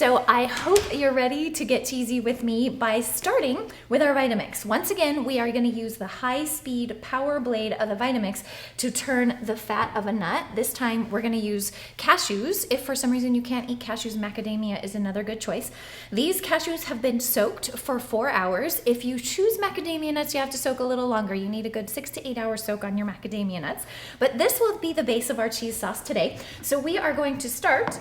So I hope you're ready to get cheesy with me by starting with our Vitamix. Once again, we are going to use the high-speed power blade of the Vitamix to turn the fat of a nut. This time we're going to use cashews. If for some reason you can't eat cashews, macadamia is another good choice. These cashews have been soaked for 4 hours. If you choose macadamia nuts, you have to soak a little longer. You need a good 6 to 8 hour soak on your macadamia nuts. But this will be the base of our cheese sauce today. So we are going to start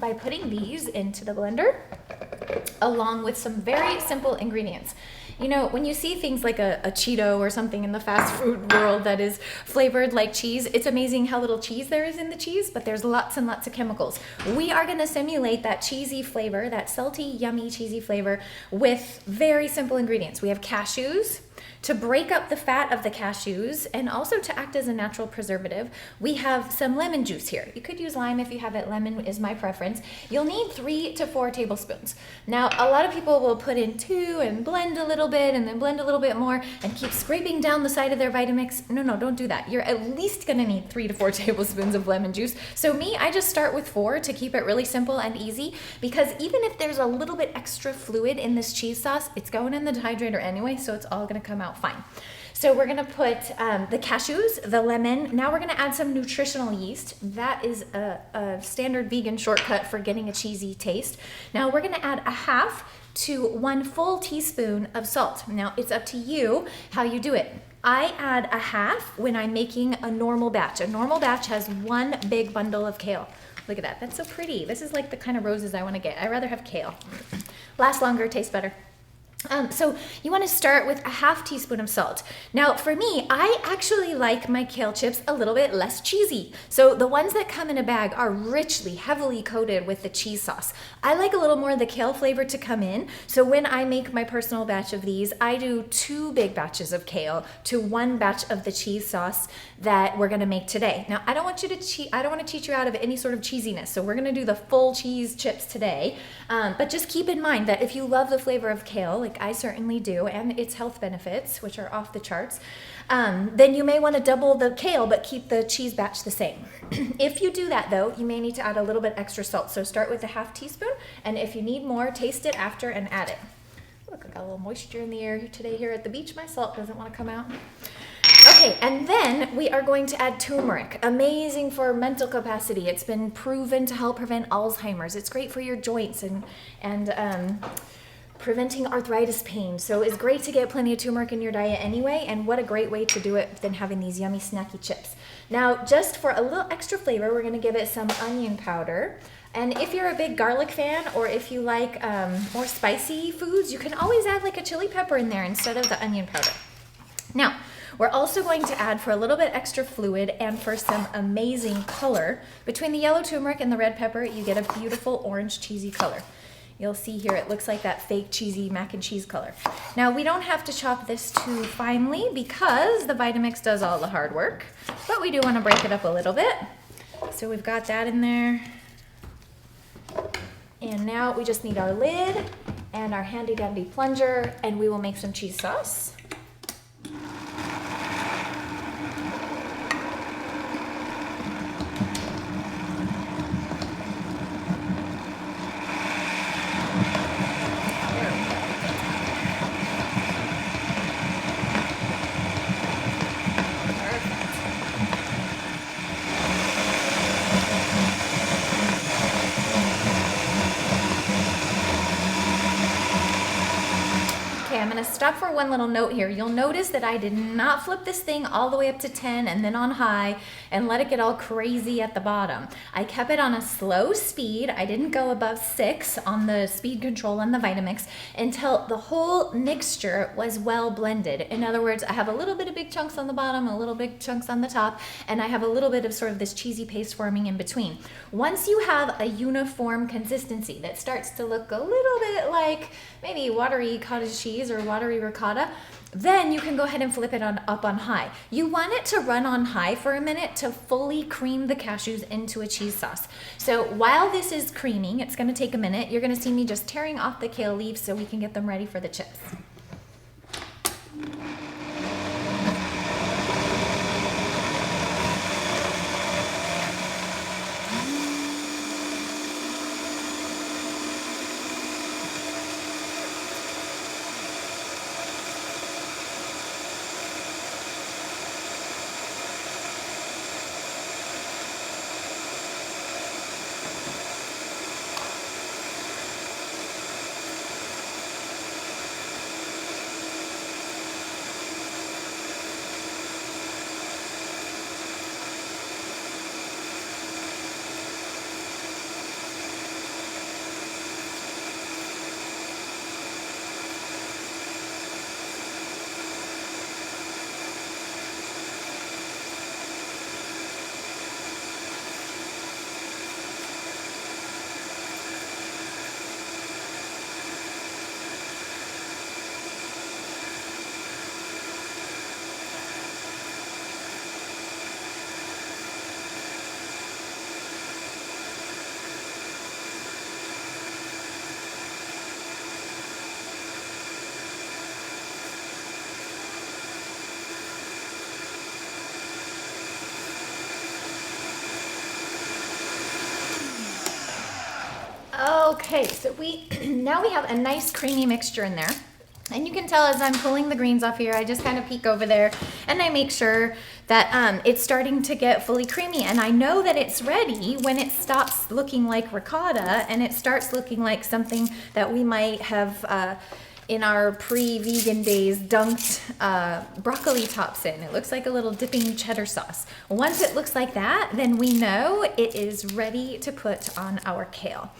by putting these into the blender along with some very simple ingredients. You know, when you see things like a Cheeto or something in the fast food world that is flavored like cheese, it's amazing how little cheese there is in the cheese, but there's lots and lots of chemicals. We are going to simulate that cheesy flavor, that salty, yummy, cheesy flavor with very simple ingredients. We have cashews to break up the fat of the cashews and also to act as a natural preservative. We have some lemon juice here. You could use lime if you have it. Lemon is my preference. You'll need 3 to 4 tablespoons. Now, a lot of people will put in 2 and blend a little bit and then blend a little bit more and keep scraping down the side of their Vitamix. No, don't do that. You're at least gonna need 3 to 4 tablespoons of lemon juice. So me, I just start with 4 to keep it really simple and easy, because even if there's a little bit extra fluid in this cheese sauce, it's going in the dehydrator anyway, so it's all gonna come out fine. So we're gonna put the cashews, the lemon. Now we're gonna add some nutritional yeast. That is a standard vegan shortcut for getting a cheesy taste. Now we're gonna add a half to 1 full teaspoon of salt. Now it's up to you how you do it. I add a half when I'm making a normal batch. A normal batch has 1 big bundle of kale. Look at that, that's so pretty. This is like the kind of roses I wanna get. I'd rather have kale. Lasts longer, tastes better. So you want to start with a half teaspoon of salt. Now for me, I actually like my kale chips a little bit less cheesy. So the ones that come in a bag are richly, heavily coated with the cheese sauce. I like a little more of the kale flavor to come in. So when I make my personal batch of these, I do 2 big batches of kale to 1 batch of the cheese sauce that we're going to make today. Now I don't want to cheat you out of any sort of cheesiness. So we're going to do the full cheese chips today. But just keep in mind that if you love the flavor of kale, like I certainly do, and its health benefits, which are off the charts, then you may want to double the kale but keep the cheese batch the same. If you do that though, you may need to add a little bit extra salt. So start with a half teaspoon, and if you need more, taste it after and add it. Look, I got a little moisture in the air today here at the beach. My salt doesn't want to come out. Okay, and then we are going to add turmeric. Amazing for mental capacity. It's been proven to help prevent Alzheimer's. It's great for your joints and preventing arthritis pain. So it's great to get plenty of turmeric in your diet anyway, and what a great way to do it than having these yummy snacky chips. Now, just for a little extra flavor, we're gonna give it some onion powder. And if you're a big garlic fan, or if you like more spicy foods, you can always add like a chili pepper in there instead of the onion powder. Now, we're also going to add, for a little bit extra fluid and for some amazing color, between the yellow turmeric and the red pepper, you get a beautiful orange cheesy color. You'll see here, it looks like that fake cheesy mac and cheese color. Now, we don't have to chop this too finely because the Vitamix does all the hard work, but we do want to break it up a little bit. So we've got that in there. And now we just need our lid and our handy dandy plunger, and we will make some cheese sauce. I'm going to stop for one little note here. You'll notice that I did not flip this thing all the way up to 10 and then on high and let it get all crazy at the bottom. I kept it on a slow speed. I didn't go above 6 on the speed control on the Vitamix until the whole mixture was well blended. In other words, I have a little bit of big chunks on the bottom, a little big chunks on the top, and I have a little bit of sort of this cheesy paste forming in between. Once you have a uniform consistency that starts to look a little bit like maybe watery cottage cheese or watery ricotta, then you can go ahead and flip it up on high. You want it to run on high for a minute to fully cream the cashews into a cheese sauce. So while this is creaming, it's going to take a minute. You're going to see me just tearing off the kale leaves so we can get them ready for the chips. Okay, so now we have a nice creamy mixture in there. And you can tell as I'm pulling the greens off here, I just kind of peek over there and I make sure that it's starting to get fully creamy. And I know that it's ready when it stops looking like ricotta and it starts looking like something that we might have in our pre-vegan days dunked broccoli tops in. It looks like a little dipping cheddar sauce. Once it looks like that, then we know it is ready to put on our kale.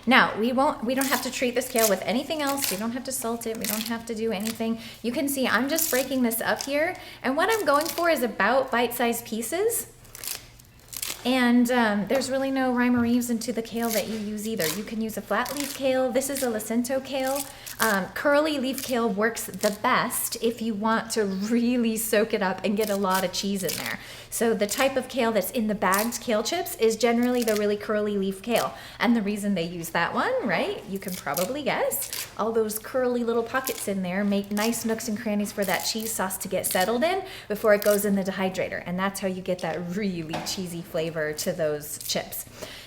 Now, we don't have to treat this kale with anything else. We don't have to salt it. We don't have to do anything. You can see I'm just breaking this up here. And what I'm going for is about bite-sized pieces. And there's really no rhyme or reason into the kale that you use either. You can use a flat leaf kale. This is a Lacento kale. Curly leaf kale works the best if you want to really soak it up and get a lot of cheese in there. So the type of kale that's in the bagged kale chips is generally the really curly leaf kale. And the reason they use that one, right, you can probably guess. All those curly little pockets in there make nice nooks and crannies for that cheese sauce to get settled in before it goes in the dehydrator. And that's how you get that really cheesy flavor to those chips.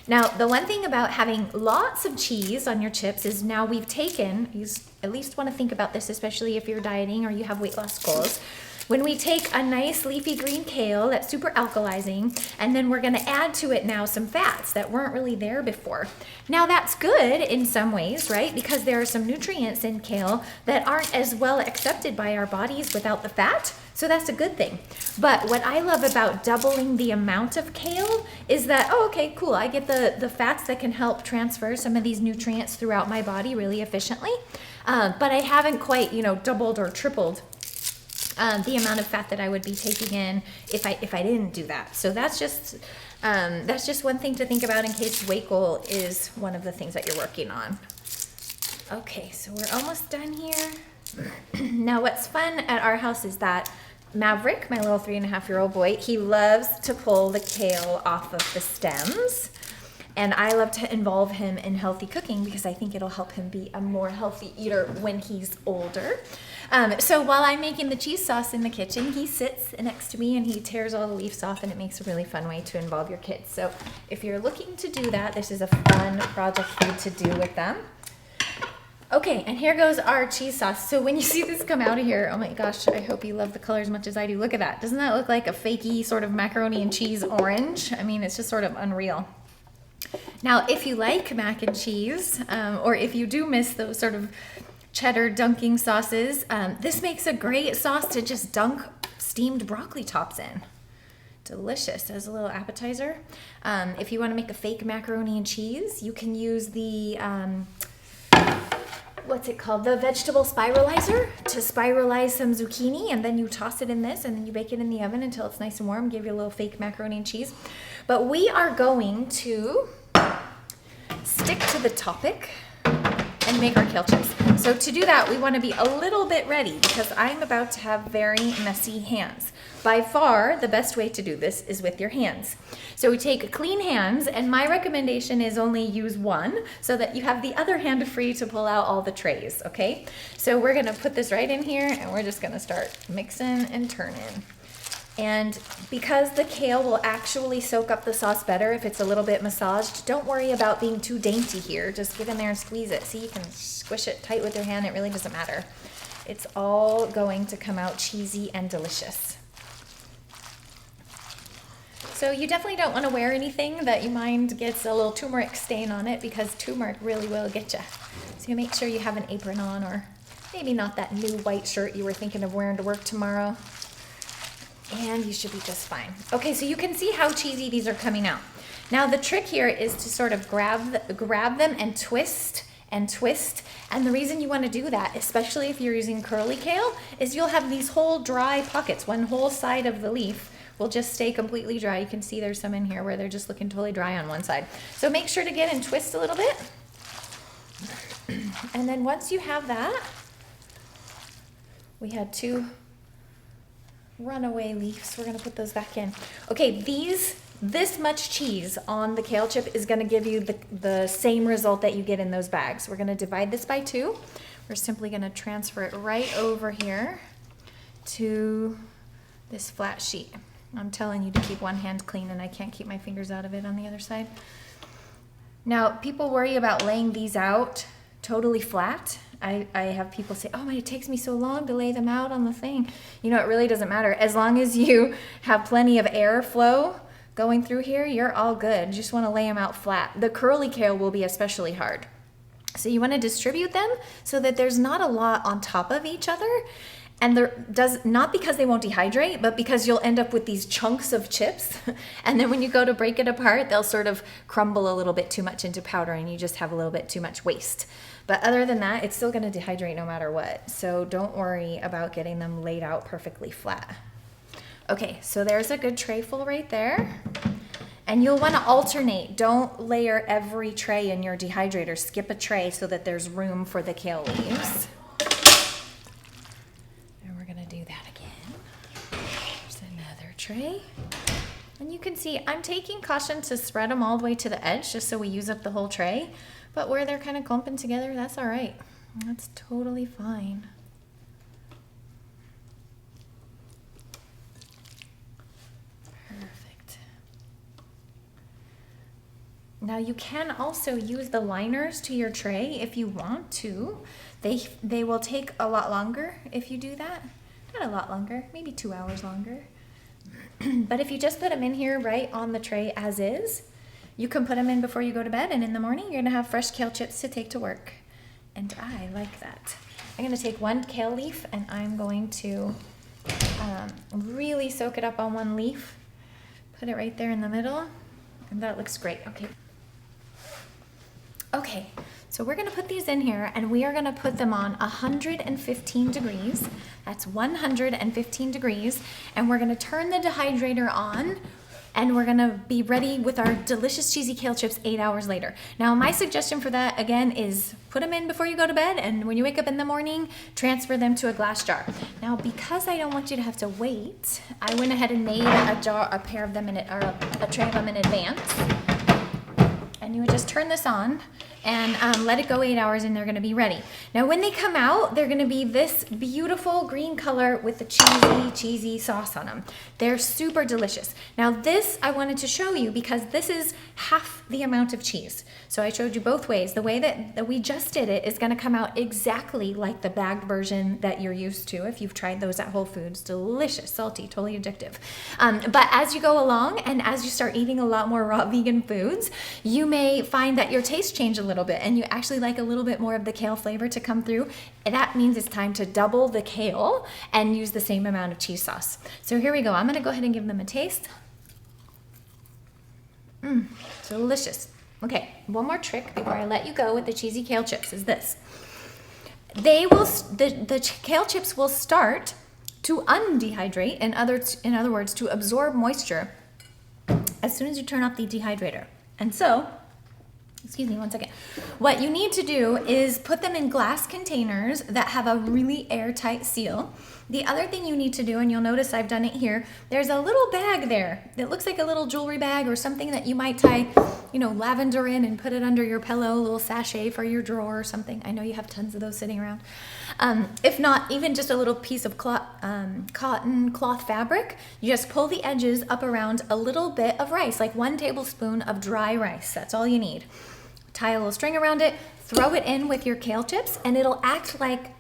Now, the one thing about having lots of cheese on your chips is now we've taken, you at least want to think about this, especially if you're dieting or you have weight loss goals. When we take a nice leafy green kale that's super alkalizing, and then we're going to add to it now some fats that weren't really there before. Now that's good in some ways, right? Because there are some nutrients in kale that aren't as well accepted by our bodies without the fat. So that's a good thing. But what I love about doubling the amount of kale is that, oh, okay, cool. I get the fats that can help transfer some of these nutrients throughout my body really efficiently. But I haven't quite, doubled or tripled the amount of fat that I would be taking in if I didn't do that. So that's just one thing to think about in case weight goal is one of the things that you're working on. Okay, so we're almost done here. Now what's fun at our house is that Maverick, my little 3.5-year-old boy, he loves to pull the kale off of the stems. And I love to involve him in healthy cooking because I think it'll help him be a more healthy eater when he's older. So while I'm making the cheese sauce in the kitchen, he sits next to me and he tears all the leaves off, and it makes a really fun way to involve your kids. So if you're looking to do that, this is a fun project for you to do with them. Okay, and here goes our cheese sauce. So when you see this come out of here, oh my gosh, I hope you love the color as much as I do. Look at that. Doesn't that look like a fakey sort of macaroni and cheese orange? I mean, it's just sort of unreal. Now, if you like mac and cheese, or if you do miss those sort of cheddar dunking sauces, this makes a great sauce to just dunk steamed broccoli tops in. Delicious as a little appetizer. If you want to make a fake macaroni and cheese, you can use the what's it called? The vegetable spiralizer to spiralize some zucchini, and then you toss it in this and then you bake it in the oven until it's nice and warm, give you a little fake macaroni and cheese. But we are going to stick to the topic and make our kale chips. So to do that, we want to be a little bit ready because I'm about to have very messy hands. By far, the best way to do this is with your hands. So we take clean hands, and my recommendation is only use one so that you have the other hand free to pull out all the trays, okay? So we're gonna put this right in here and we're just gonna start mixing and turning. And because the kale will actually soak up the sauce better if it's a little bit massaged, don't worry about being too dainty here. Just get in there and squeeze it. See, you can squish it tight with your hand. It really doesn't matter. It's all going to come out cheesy and delicious. So you definitely don't want to wear anything that you mind gets a little turmeric stain on it because turmeric really will get you. So you make sure you have an apron on, or maybe not that new white shirt you were thinking of wearing to work tomorrow. And you should be just fine. Okay, so you can see how cheesy these are coming out. Now the trick here is to sort of grab them and twist and twist. And the reason you want to do that, especially if you're using curly kale, is you'll have these whole dry pockets. One whole side of the leaf will just stay completely dry. You can see there's some in here where they're just looking totally dry on one side. So make sure to get and twist a little bit. And then once you have that, we had two runaway leaves. We're going to put those back in. Okay, this much cheese on the kale chip is going to give you the same result that you get in those bags. We're going to divide this by 2. We're simply going to transfer it right over here to this flat sheet. I'm telling you to keep one hand clean, and I can't keep my fingers out of it on the other side. Now, people worry about laying these out totally flat. I have people say, oh, it takes me so long to lay them out on the thing. You know, it really doesn't matter. As long as you have plenty of airflow going through here, you're all good. You just want to lay them out flat. The curly kale will be especially hard. So you want to distribute them so that there's not a lot on top of each other. And not because they won't dehydrate, but because you'll end up with these chunks of chips. And then when you go to break it apart, they'll sort of crumble a little bit too much into powder and you just have a little bit too much waste. But other than that, it's still going to dehydrate no matter what. So don't worry about getting them laid out perfectly flat. Okay, so there's a good tray full right there. And you'll want to alternate. Don't layer every tray in your dehydrator. Skip a tray so that there's room for the kale leaves. Do that again. There's another tray. And you can see I'm taking caution to spread them all the way to the edge just so we use up the whole tray. But where they're kind of clumping together, that's all right. That's totally fine. Perfect. Now you can also use the liners to your tray if you want to. They will take a lot longer if you do that. Not a lot longer, maybe 2 hours longer. But if you just put them in here right on the tray as is, you can put them in before you go to bed, and in the morning you're gonna have fresh kale chips to take to work. And I like that. I'm gonna take one kale leaf and I'm going to really soak it up on one leaf. Put it right there in the middle, and that looks great. Okay, so we're gonna put these in here and we are gonna put them on 115 degrees. That's 115 degrees. And we're gonna turn the dehydrator on and we're gonna be ready with our delicious cheesy kale chips 8 hours later. Now, my suggestion for that, again, is put them in before you go to bed, and when you wake up in the morning, transfer them to a glass jar. Now, because I don't want you to have to wait, I went ahead and made a pair of them or a tray of them in advance. And you would just turn this on and let it go 8 hours and they're gonna be ready. Now when they come out, they're gonna be this beautiful green color with the cheesy sauce on them. They're super delicious. Now this I wanted to show you because this is half the amount of cheese. So I showed you both ways. The way that we just did it is gonna come out exactly like the bagged version that you're used to if you've tried those at Whole Foods. Delicious, salty, totally addictive. But as you go along and as you start eating a lot more raw vegan foods, you may find that your taste change a little bit and you actually like a little bit more of the kale flavor to come through. And that means it's time to double the kale and use the same amount of cheese sauce. So here we go. I'm gonna go ahead and give them a taste. Delicious. Okay, one more trick before I let you go with the cheesy kale chips is this. The kale chips will start to undehydrate, in other words, to absorb moisture as soon as you turn off the dehydrator. And so, excuse me one second. What you need to do is put them in glass containers that have a really airtight seal. The other thing you need to do, and you'll notice I've done it here, there's a little bag there. It looks like a little jewelry bag or something that you might tie, lavender in and put it under your pillow, a little sachet for your drawer or something. I know you have tons of those sitting around. If not, even just a little piece of cotton cloth fabric, you just pull the edges up around a little bit of rice, like 1 tablespoon of dry rice. That's all you need. Tie a little string around it, throw it in with your kale chips, and it'll act like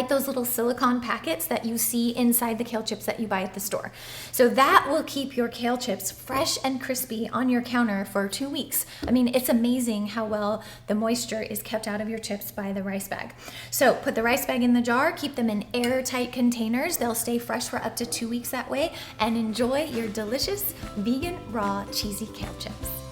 those little silicone packets that you see inside the kale chips that you buy at the store. So that will keep your kale chips fresh and crispy on your counter for 2 weeks. I mean, it's amazing how well the moisture is kept out of your chips by the rice bag. So put the rice bag in the jar, keep them in airtight containers. They'll stay fresh for up to 2 weeks that way, and enjoy your delicious vegan raw cheesy kale chips.